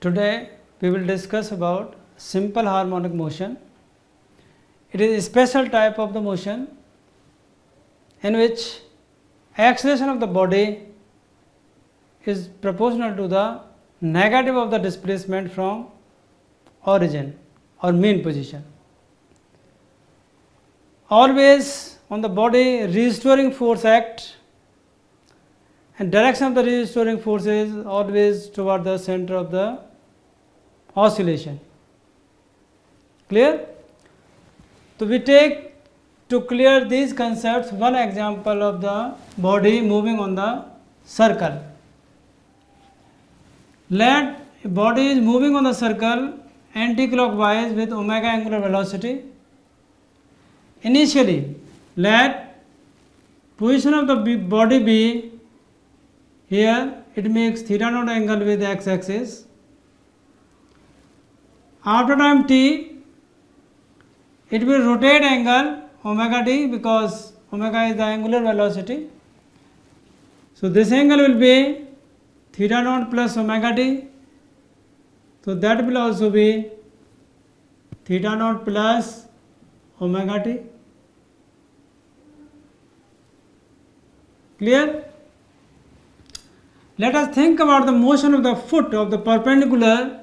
Today we will discuss about simple harmonic motion. It is a special type of the motion in which acceleration of the body is proportional to the negative of the displacement from origin or mean position. Always on the body restoring force act, and direction of the restoring force is always toward the center of the oscillation. Clear? So we take to clear these concepts one example of the body moving on the circle. Let a body is moving on the circle anti-clockwise with omega angular velocity. Initially, let position of the body be here. It makes theta naught angle with x axis. After time t, it will rotate angle omega t because omega is the angular velocity. So this angle will be theta naught plus omega t. So that will also be theta naught plus omega t. Clear? Let us think about the motion of the foot of the perpendicular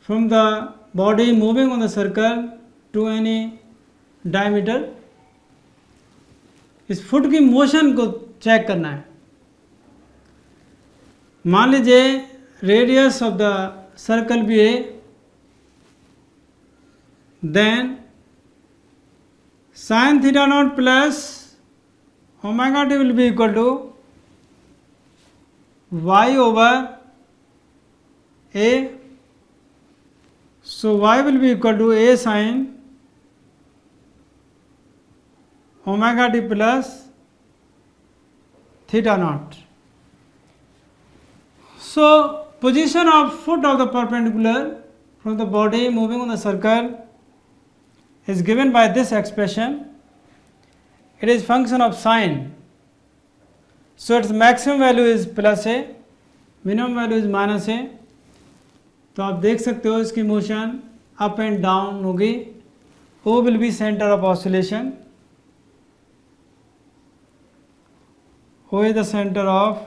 from the body moving on the circle to any diameter. इस foot की motion को check करना है. मान लीजिए radius of the circle भी है, then sin theta naught plus omega t will be equal to y over a. So y will be equal to a sin omega t plus theta naught. So position of foot of the perpendicular from the body moving on the circle is given by this expression. It is function of sine. So its maximum value is plus a, minimum value is minus a. तो आप देख सकते हो इसकी motion up and down होगी. O will be center of oscillation. O is the center of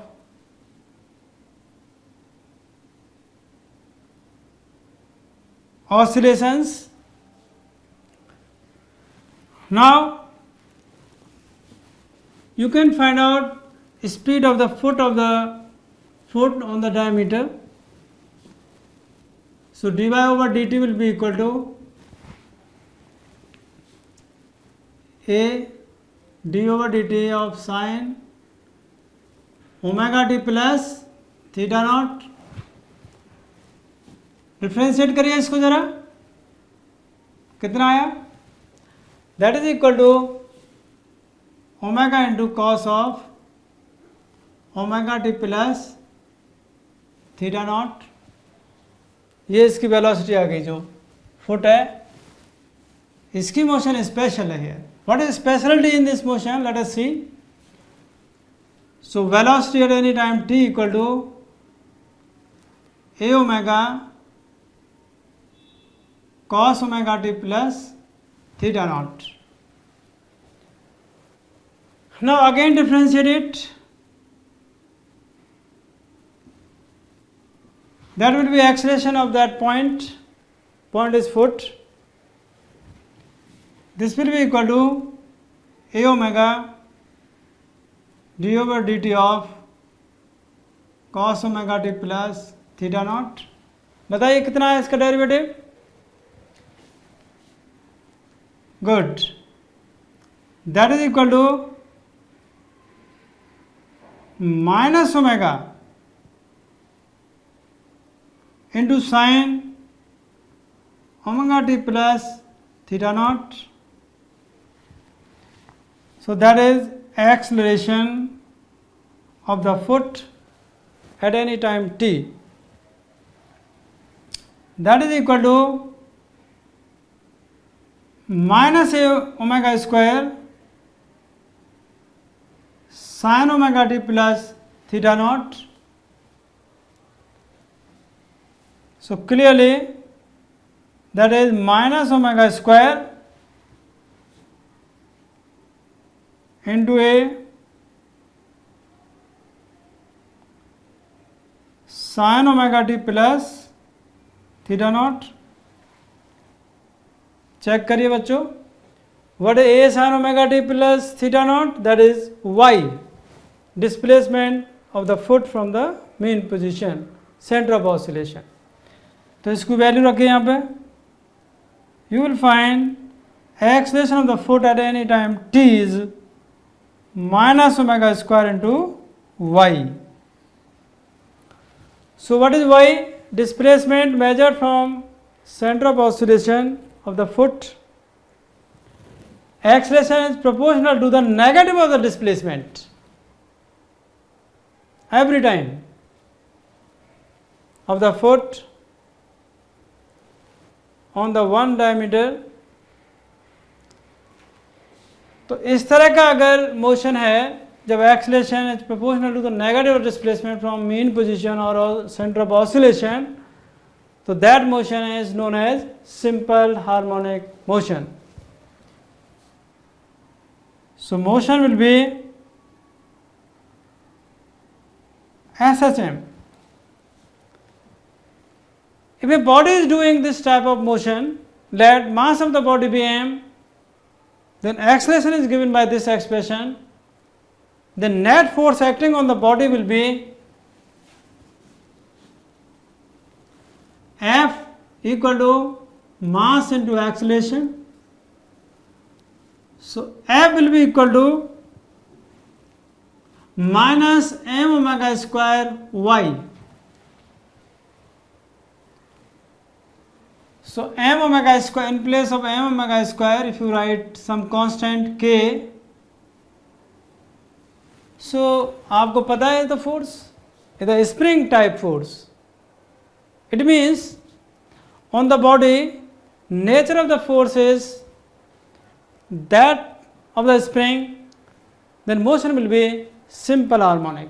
oscillations. Now you can find out speed of the foot on the diameter. So dy over dt will be equal to a d over dt of sin omega t plus theta naught. Differentiate करिए इसको जरा, कितना आया? That is equal to omega into cos of omega t plus theta naught. ये इसकी velocity आ गई जो फुट है. इसकी मोशन स्पेशल है here. What is speciality in this motion? Let us see. So velocity at any time t equal to a omega cos omega t plus theta naught. Now again differentiate it. That will be acceleration of that point. Point is foot. This will be equal to a omega d over dt of cos omega t plus theta naught. बताइए कितना है इसका derivative? Good. That is equal to minus omega into sin omega t plus theta naught. So that is acceleration of the foot at any time t. That is equal to minus a omega square sin omega t plus theta naught So clearly that is minus omega square into a sin omega t plus theta naught. Check करिए बच्चों, what is a sin omega t plus theta naught? That is y, displacement of the foot from the mean position, center of oscillation. तो इसको value रखिए यहाँ पे. You will find acceleration of the foot at any time t is minus omega square into y. So what is y? Displacement measured from center of oscillation of the foot. Acceleration is proportional to the negative of the displacement every time of the foot on the one diameter. तो इस तरह का अगर motion है जब acceleration is proportional to the negative displacement from mean position और centre of oscillation, तो that motion is known as simple harmonic motion. So motion will be SHM. If a body is doing this type of motion, let mass of the body be m, then acceleration is given by this expression. The net force acting on the body will be F equal to mass into acceleration. So F will be equal to minus m omega square y. So m omega square, in place of m omega square, if you write some constant k, so आपको पता है the force, the spring type force. It means on the body, nature of the force is that of the spring, then motion will be simple harmonic.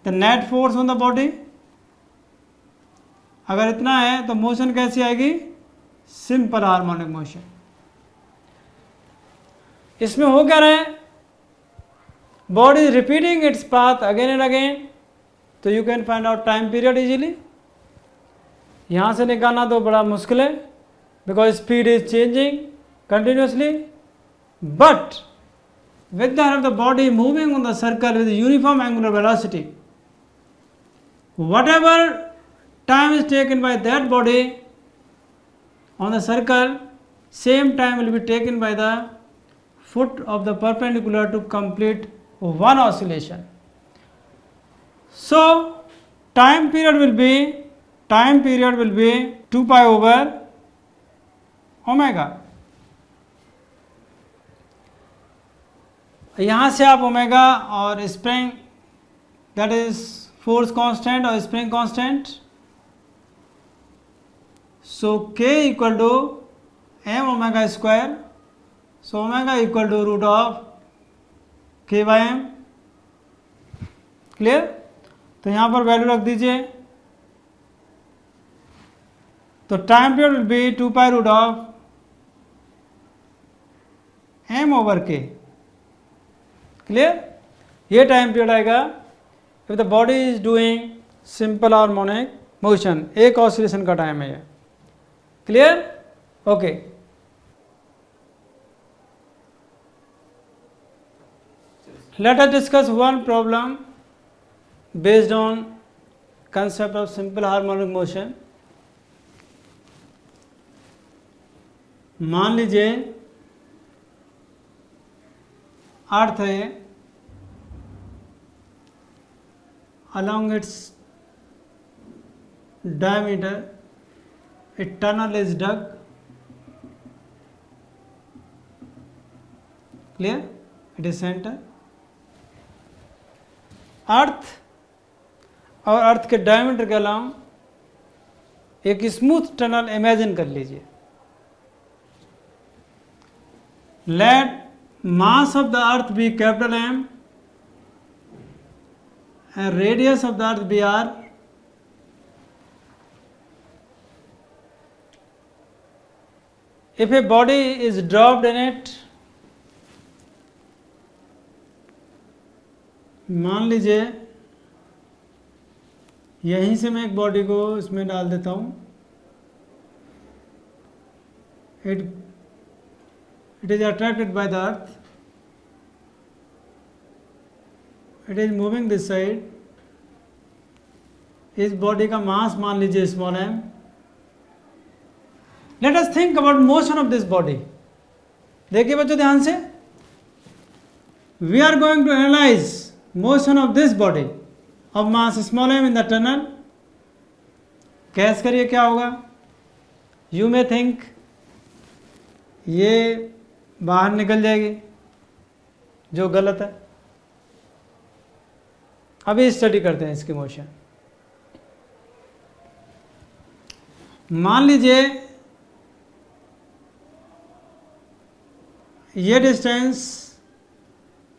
The net force on the body, अगर इतना है तो motion कैसी आएगी? Simple harmonic motion. इसमें हो क्या रहा है? Body is repeating its path again and again, तो you can find out time period easily. यहाँ से निकालना तो बड़ा मुश्किल है because speed is changing continuously, but with the help of the body moving on the circle with uniform angular velocity, whatever time is taken by that body on the circle, same time will be taken by the foot of the perpendicular to complete one oscillation. So time period will be 2 pi over omega. यहाँ से आप omega और spring, that is force constant और spring constant, so k equal to m omega square, so omega equal to root of k by m. Clear? तो यहाँ पर value रख दीजिए. तो time period will be 2 pi root of m over k. Clear? ये time period आएगा if the body is doing simple harmonic motion. एक oscillation का टाइम है ये. Clear? Okay. Let us discuss one problem based on concept of simple harmonic motion. मान लीजिए अर्थ है, along its diameter a tunnel is dug. Clear? It is center. अर्थ और अर्थ के diameter के अलावा एक स्मूथ टनल इमेजिन कर लीजिए. Let mass of the earth be capital M and radius of the earth be r. if a body is dropped in it, मान लीजिए यहीं से मैं एक बॉडी को इसमें डाल देता हूँ, it is attracted by the earth, it is moving this side, इस बॉडी का मास मान लीजिए small m. Let us think about motion of this body. देखिए बच्चों ध्यान से, we are going to analyze motion of this body of mass small m in the tunnel. Gas करिए क्या होगा. You may think ये बाहर निकल जाएगी, जो गलत है. अभी स्टडी करते हैं इसकी मोशन. मान लीजिए ये डिस्टेंस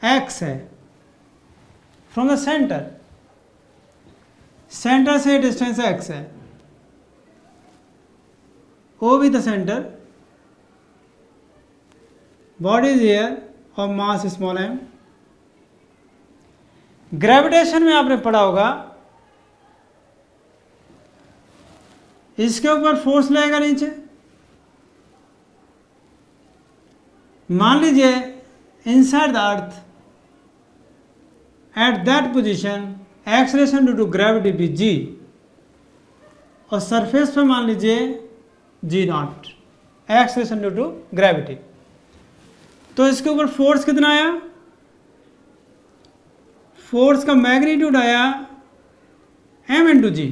x है फ्रॉम द सेंटर, सेंटर से डिस्टेंस x है, O भी the centre, body is here और मास स्मॉल m. ग्रेविटेशन में आपने पढ़ा होगा, इसके ऊपर फोर्स लगेगा नीचे. मान लीजिए inside the earth at that position acceleration due to gravity भी g, और सरफेस पे मान लीजिए g not, acceleration due to gravity. तो इसके ऊपर फोर्स कितना आया, फोर्स का मैग्नीट्यूड आया m into g.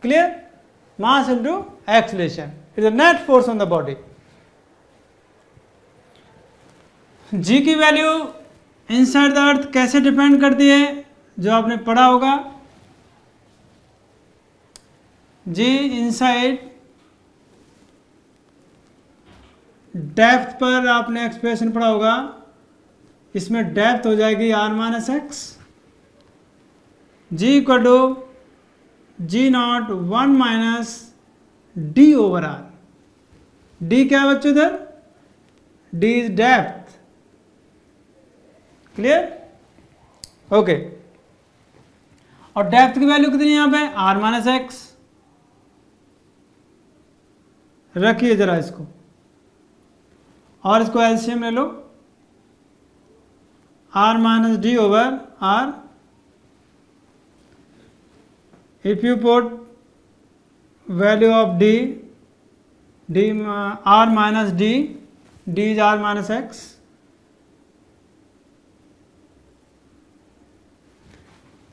Clear. Mass into acceleration is the net force on the body. G की वैल्यू इनसाइड द अर्थ कैसे डिपेंड करती है, जो आपने पढ़ा होगा. जी इनसाइड डेप्थ पर आपने एक्सप्रेशन पढ़ा होगा, इसमें डेप्थ हो जाएगी r minus x, g equal to g not 1 minus d over r. D क्या है बच्चों इधर, d is depth. Clear. Okay. और डेप्थ की वैल्यू कितनी है यहाँ पे, r माइनस एक्स. रखिए जरा इसको और इसको एलसीएम ले लो, r minus d over r. If you put value of d r minus d is r minus x.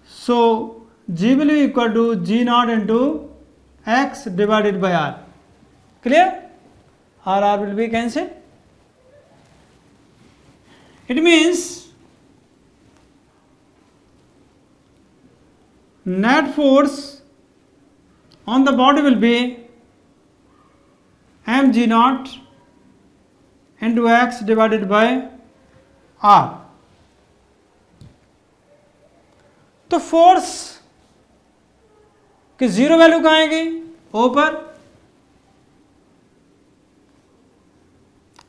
So g will be equal to g naught into x divided by r. Clear? R will be cancelled. It means net force on the body will be mg naught into x divided by r. तो force की zero value कहाँ आएगी, O पर.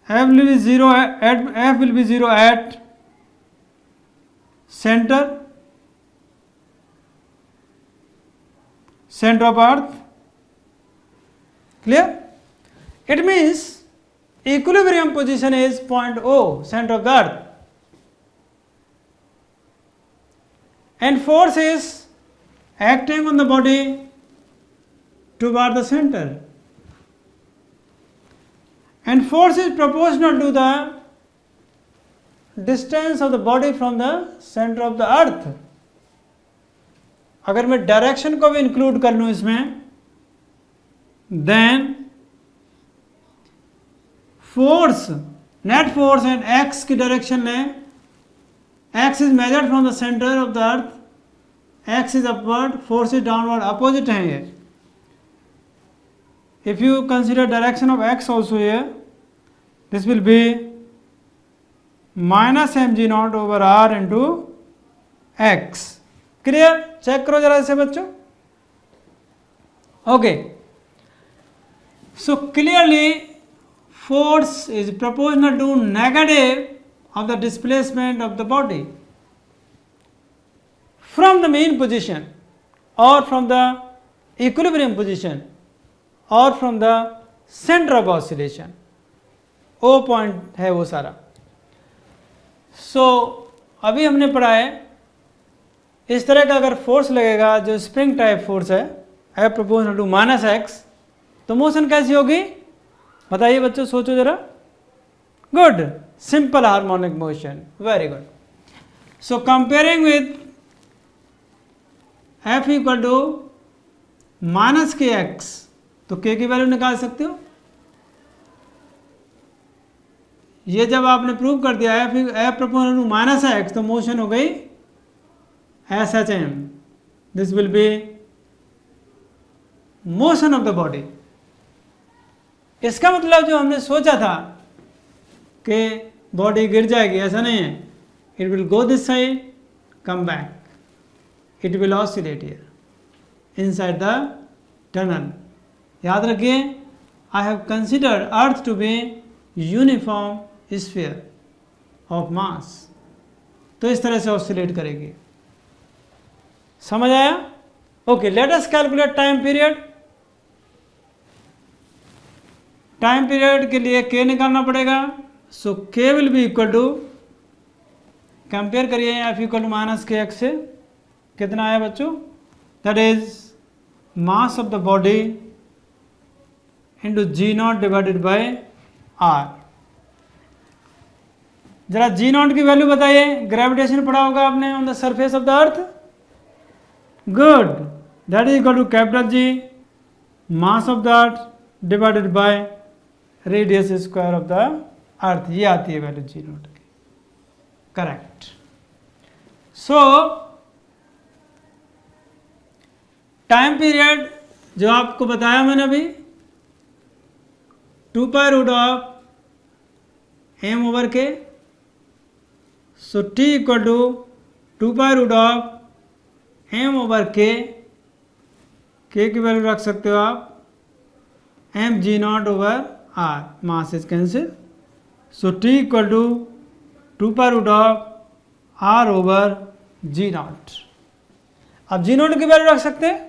F will be zero at center of earth. Clear. It means equilibrium position is point O, center of the earth, and force is acting on the body toward the center, and force is proportional to the distance of the body from the center of the earth. अगर मैं direction को भी include कर लूं इसमें, then force, net force and x की direction लें. X is measured from the centre of the earth, x is upward, force is downward, opposite है ये. If you consider direction of x also here, this will be minus m g not over r into x. Clear. Check करो जरा इसे बच्चों. Okay. So clearly force is proportional to negative of the displacement of the body from the mean position or from the equilibrium position or from the center of oscillation. O point है वो सारा. सो अभी हमने पढ़ा है इस तरह का अगर फोर्स लगेगा जो स्प्रिंग टाइप फोर्स है F proportional to minus x, तो मोशन कैसी होगी बताइए बच्चों, सोचो जरा. Good, simple harmonic motion, very good. So comparing with F equal to minus k x, तो के की वैल्यू निकाल सकते हो. ये जब आपने प्रूव कर दिया F proportional to minus x, तो मोशन हो गई SHM. This will be motion of the body. इसका मतलब जो हमने सोचा था कि बॉडी गिर जाएगी, ऐसा नहीं है. It will go this side, come back, it will oscillate here inside the tunnel. याद रखिए, I have considered earth to be uniform sphere of mass. तो इस तरह से ऑसिलेट करेगी. समझ आया? Okay, let us calculate time period. Time period के लिए के निकालना पड़ेगा. So k will be equal to, compare करिए F equal to minus k x से, कितना आया बच्चों? That is mass of the body into g not divided by r. जरा जी नॉट की वैल्यू बताइए. ग्रेविटेशन पढ़ा होगा आपने on the surface of the earth. Good, that is equal to capital G mass of the earth divided by radius square of the earth. ये आती है value g not की. Correct. So time period जो आपको बताया मैंने अभी, 2 pi root of m over k. So T equal to 2 pi root of m over k की वैल्यू रख सकते हो आप m g not over r. Mass is cancel. So T equal to 2 pi root of r over g not. अब g not की value रख सकते हैं.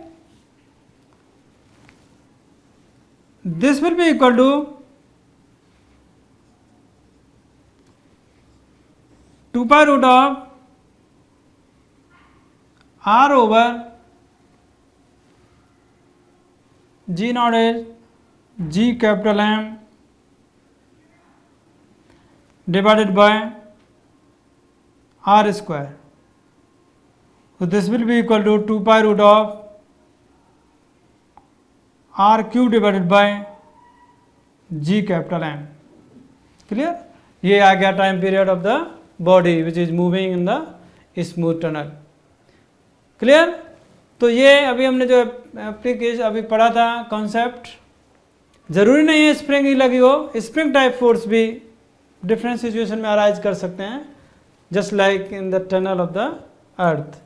This will be equal to 2 pi root of r over g not is g capital M divided by r square. So this will be equal to 2 pi root of r cube divided by g capital M. Clear? ये आ गया time period of the body which is moving in the smooth tunnel. Clear? तो ये अभी हमने जो application अभी पढ़ा था कॉन्सेप्ट, जरूरी नहीं है स्प्रिंग ही लगी हो. स्प्रिंग टाइप फोर्स भी डिफरेंट सिचुएशन में अराइज कर सकते हैं, just like in the tunnel of the earth.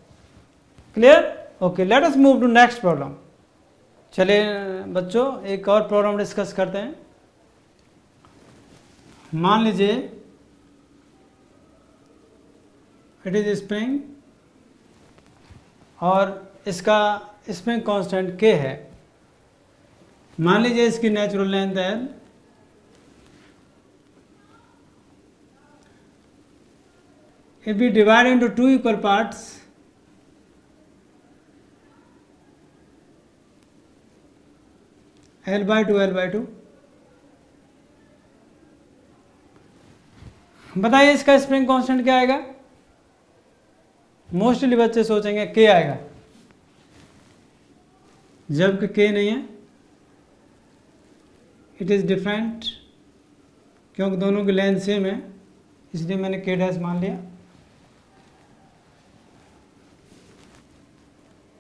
Clear? Okay, let us move to next problem. चलिए बच्चों एक और प्रॉब्लम डिस्कस करते हैं. मान लीजिए इट इज स्प्रिंग और इसका स्प्रिंग कांस्टेंट के है. मान लीजिए इसकी नेचुरल लेंथ है if we divide into 2 equal parts, L by 2 L by 2. बताइए इसका स्प्रिंग कांस्टेंट क्या आएगा? मोस्टली बच्चे सोचेंगे के आएगा, जबकि के नहीं है. इट इज डिफरेंट, क्योंकि दोनों की लेंथ सेम है, इसलिए मैंने के डैश मान लिया.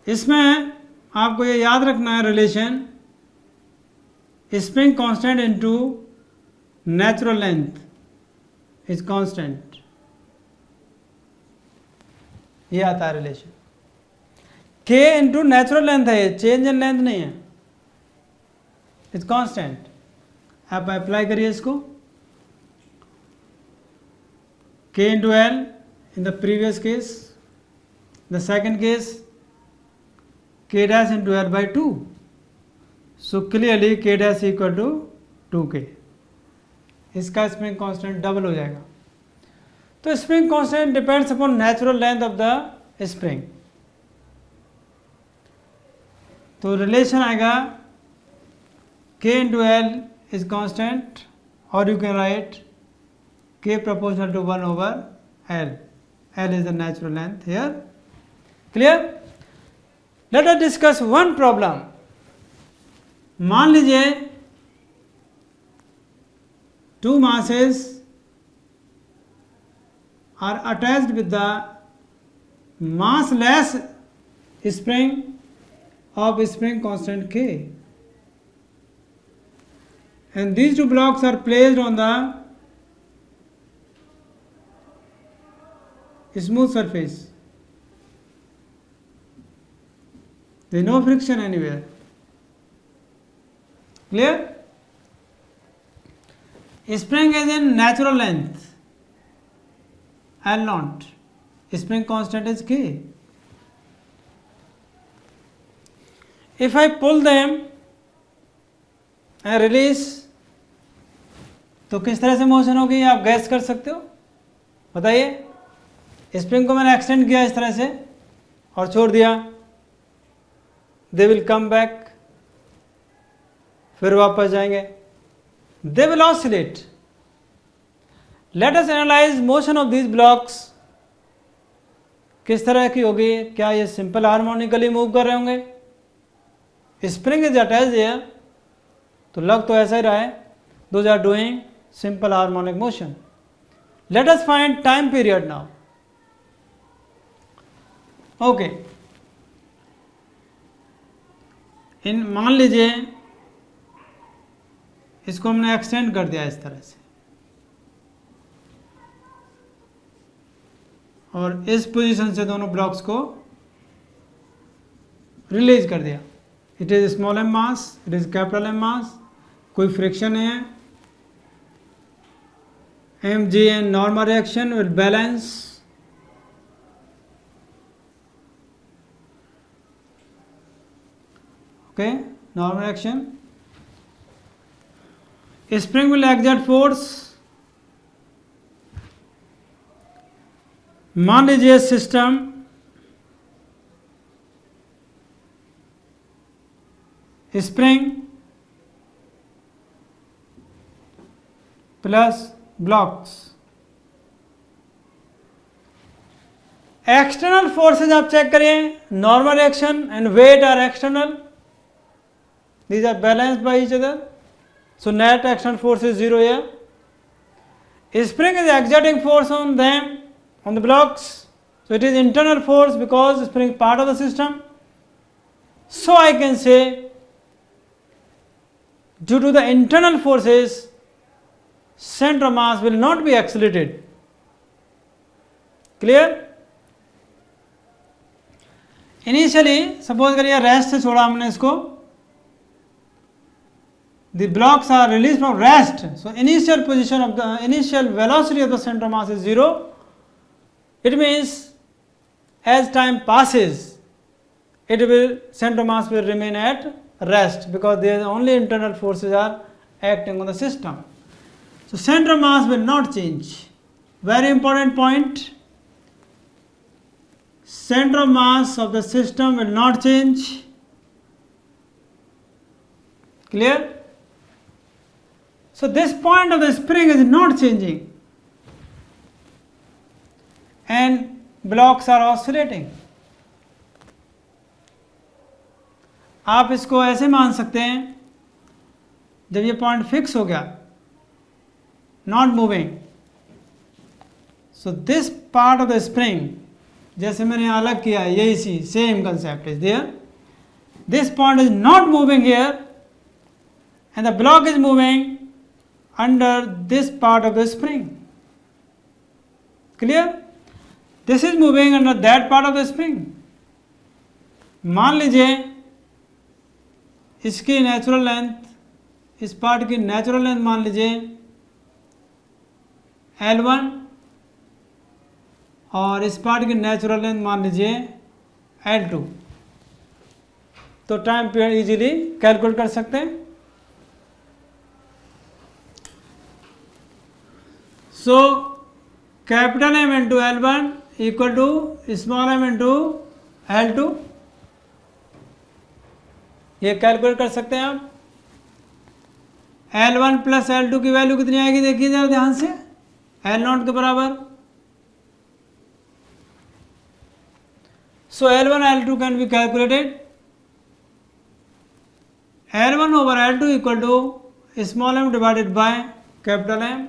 इसमें आपको ये याद रखना है relation spring constant into natural length is constant. ये आता है रिलेशन. के इंटू नेचुरल लेंथ है, चेंज इन लेंथ नहीं है, इज कांस्टेंट. आप अप्लाई करिए इसको, k into L in the previous case, the second case k dash into L by 2, so clearly k dash equal to 2k, इसका spring constant double हो जाएगा। तो spring constant depends upon natural length of the spring, तो relation आएगा k into L is constant, or you can write k proportional to 1 over L. L is the natural length here. Clear? Let us discuss one problem. मान लीजिए two masses are attached with the massless spring of spring constant k, and these two blocks are placed on the smooth surface. There is no friction anywhere. Clear? Spring is in natural length L naught. Spring constant is k. If I pull them and release, तो किस तरह से motion होगी आप gas कर सकते हो, बताइए। स्प्रिंग को मैंने एक्सटेंड किया इस तरह से और छोड़ दिया, दे विल कम बैक, फिर वापस जाएंगे, they will oscillate. Let us analyse motion of these blocks, किस तरह की होगी, क्या ये सिंपल हार्मोनिकली मूव कर रहे होंगे, स्प्रिंग इज अटैच्ड हियर, तो लग तो ऐसा ही रहा है, those are doing simple harmonic motion. Let us find time period now. Okay, मान लीजिए इसको हमने एक्सटेंड कर दिया इस तरह से और इस पोजीशन से दोनों ब्लॉक्स को रिलीज कर दिया। It is small m mass, it is capital M mass, कोई फ्रिक्शन नहीं है, mg and normal reaction will balance, okay, normal reaction, spring will exert force। मान लीजिए system spring plus blocks, external forces आप check करिए, normal action and weight are external, these are balanced by each other, so net external force is 0 here। Spring is exerting force on them, on the blocks, so it is internal force because spring is part of the system, so I can say due to the internal forces center of mass will not be accelerated. Clear? Initially, suppose करिए rest से छोड़ा हमने इसको, the blocks are released from rest, so initial position of the initial velocity of the center of mass is 0. It means as time passes, center of mass will remain at rest because there only internal forces are acting on the system. So center of mass will not change. Very important point. Center of mass of the system will not change. Clear? So this point of the spring is not changing and blocks are oscillating. आप इसको ऐसे मान सकते हैं, जब ये point fix हो गया, not moving, so this part of the spring, जैसे मैंने अलग किया है, यही सी same concept is there, this point is not moving here and the block is moving under this part of the spring. Clear? This is moving under that part of the spring. मान लीजिए इसकी natural length इस part की natural length मान लीजिए L1 और इस part की नेचुरल लेंथ मान लीजिए L2। तो टाइम पीरियड इजीली कैलकुलेट कर सकते हैं। So capital M into L1 equal to small m into L2, ये कैलकुलेट कर सकते हैं आप। L1 प्लस L2 की वैल्यू कितनी आएगी देखिए जरा ध्यान से, L0 के बराबर। सो L1 L2 can be calculated. L1 over L2 equal to small m divided by capital M.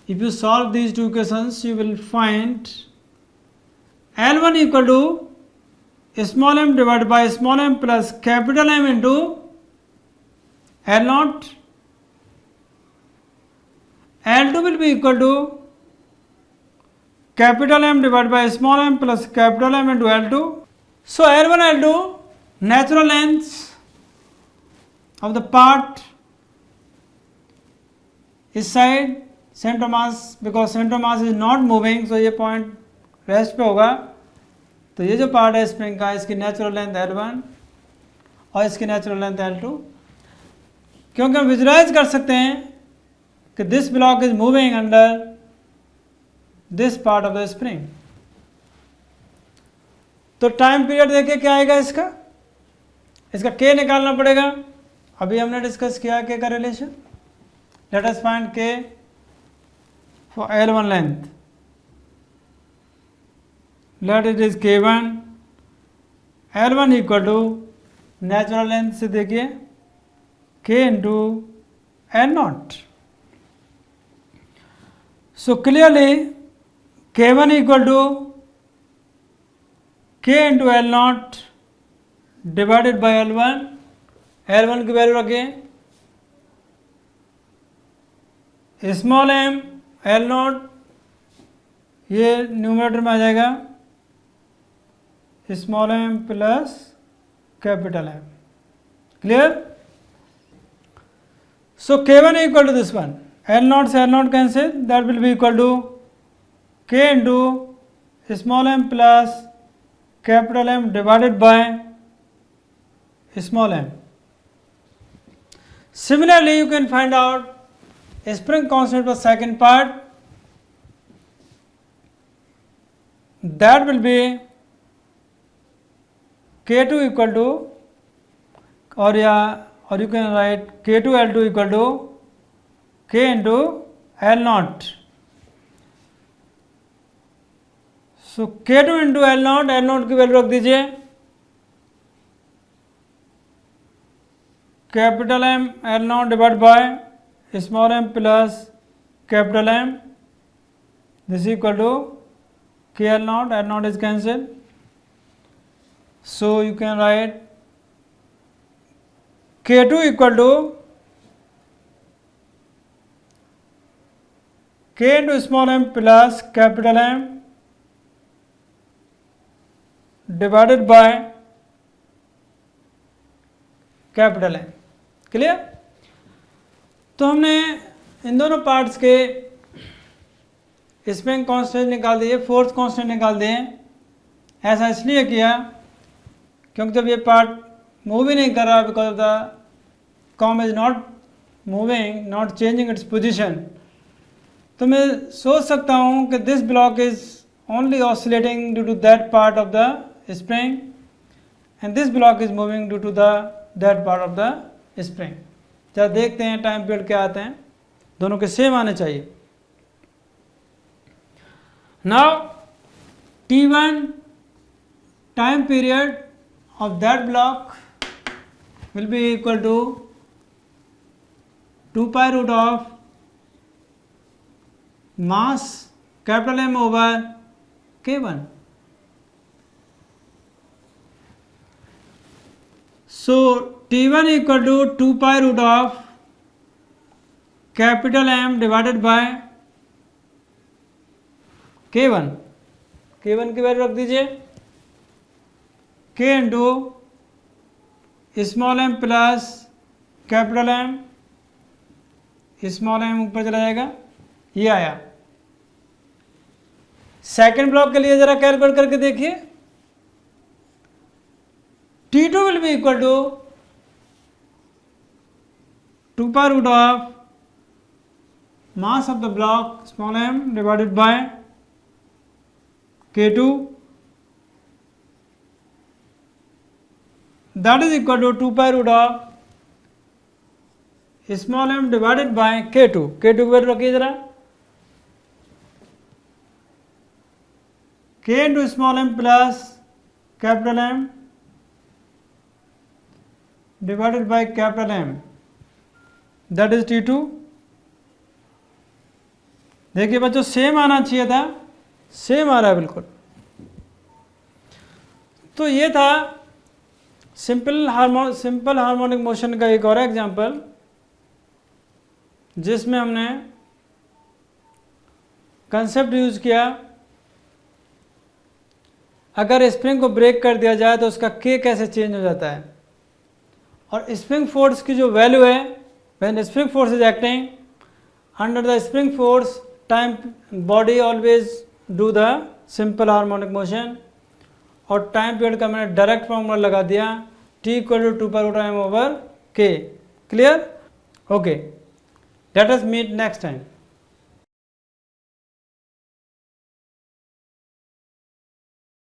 If you solve these two equations, you will find L1 equal to small m divided by small m plus capital M into L0. L2 will be equal to capital M divided by small m plus capital M into L2. So L1 L2 natural lengths of the part is side center mass, because center mass is not moving, so ये point rest पे होगा। तो ये जो part है spring का, इसकी natural length L1 और इसकी नेचुरल लेंथ L2, क्योंकि हम विजुलाइज कर सकते हैं कि this block is moving under this part of the spring. तो टाइम पीरियड देखिए क्या आएगा इसका K निकालना पड़ेगा। अभी हमने डिस्कस किया K का relation. Let us find K for L1 length. Let it is K1 L1 equal to natural length से देखिए K into L0। So clearly K1 equal to K into L0 divided by L1। L1 की value रखिए small m L0, ये numerator में आ जाएगा small m plus capital M। Clear? So K1 equal to this one, L0 से L0 cancel, that will be equal to K into small m plus capital M divided by small m। Similarly, you can find out a spring constant for second part. That will be K2 equal to, or you can write K2 L2 equal to K into L0. So K2 into L0, L0 की value रख दीजिए capital M L0 divide by small m plus capital M, this equal to K L0, L0 is cancelled, so you can write K2 equal to K into small m plus capital M divided by capital M। Clear? तो हमने इन दोनों parts के spring constant निकाल दिए, force constant निकाल दिए। ऐसा इसलिए किया क्योंकि जब ये पार्ट मूव ही नहीं कर रहा, because of the COM is not moving, not changing its position, तो मैं सोच सकता हूँ कि this block is only oscillating due to that part of the spring and this block is moving due to that part of the spring. जरा देखते हैं time period क्या आते हैं, दोनों के सेम आने चाहिए। Now T1 time period of that block will be equal to 2 pi root of mass capital M over K1। So T1 equal to 2 pi root of capital M divided by K1। K1 की value रख दीजिए K into small m plus capital M, small m ऊपर चला जाएगा, ये आया। Second block के लिए जरा कैलकुलेट करके देखिए, T2 will be equal to 2 pi root of mass of the block small m divided by K2, that is equal to 2 pi root of small m divided by K2। K2 की value रखिए जरा, K into small m plus capital M divided by capital M, that is T2। देखिए बच्चों same आना चाहिए था, same आ रहा है बिल्कुल। तो ये था सिंपल हार्मोनिक मोशन का एक और एग्जांपल, जिसमें हमने कंसेप्ट यूज किया, अगर स्प्रिंग को ब्रेक कर दिया जाए तो उसका के कैसे चेंज हो जाता है, और स्प्रिंग फोर्स की जो वैल्यू है, when spring force is acting under the spring force time body always do the simple harmonic motion, और टाइम पीरियड का मैंने डायरेक्ट फॉर्मूला लगा दिया, T equal to 2 pi m over K। Clear? Okay, let us meet next time.